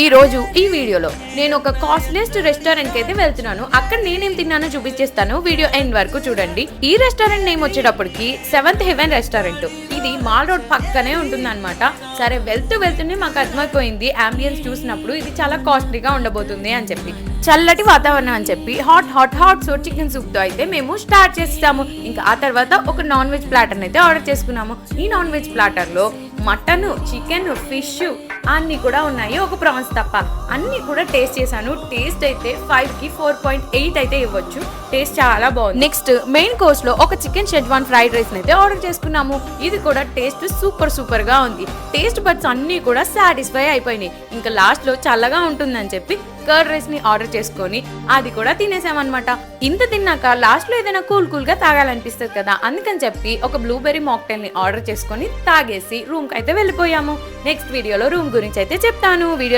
ఈ రోజు ఈ వీడియోలో నేను ఒక కాస్ట్లీస్ట్ రెస్టారెంట్ కి అయితే వెళ్తున్నాను. అక్కడ నేనేం తిన్నానో చూపించేస్తాను. వీడియో ఎండ్ వరకు చూడండి. ఈ రెస్టారెంట్ నేమ్ వచ్చేటప్పటికి సెవెంత్ హెవెన్ రెస్టారెంట్. ఇది మాల్ రోడ్ పక్కనే ఉంటుంది అనమాట. సరే వెళ్తూనే మాకు అర్థమైపోయింది అంబియన్స్ చూసినప్పుడు ఇది చాలా కాస్ట్లీగా ఉండబోతుంది అని చెప్పి. చల్లటి వాతావరణం అని చెప్పి హాట్ సోర్ చికెన్ సూప్ తో అయితే మేము స్టార్ట్ చేస్తాము. ఇంకా ఆ తర్వాత ఒక నాన్ వెజ్ ప్లాటర్ అయితే ఆర్డర్ చేసుకున్నాము. ఈ నాన్ వెజ్ ప్లాటర్ లో మటన్, చికెన్, ఫిష్ అన్ని కూడా ఉన్నాయి, ఒక ప్రాన్స్ తప్ప. అన్ని కూడా టేస్ట్ చేశాను. టేస్ట్ అయితే 5 కి 4.8 అయితే ఇవ్వచ్చు. టేస్ట్ చాలా బాగుంది. నెక్స్ట్ మెయిన్ కోర్స్ లో ఒక చికెన్ షెజ్వాన్ ఫ్రైడ్ రైస్ అయితే ఆర్డర్ చేసుకున్నాము. ఇది కూడా టేస్ట్ సూపర్ గా ఉంది. టేస్ట్ బడ్స్ అన్ని కూడా సాటిస్ఫై అయిపోయినాయి. ఇంకా లాస్ట్ లో చల్లగా ఉంటుందని చెప్పి కర్డ్ రైస్ ని ఆర్డర్ చేసుకొని అది కూడా తినేసామన్నమాట. ఇంత తిన్నాక లాస్ట్ లో ఏదైనా కూల్ గా తాగాలనిపిస్తుంది కదా, అందుకని చెప్పి ఒక బ్లూబెర్రీ మాక్టైల్ ని ఆర్డర్ చేసుకొని తాగేసి రూమ్ కి అయితే వెళ్ళిపోయాము. నెక్స్ట్ వీడియోలో రూమ్ గురించి అయితే చెప్తాను. వీడియో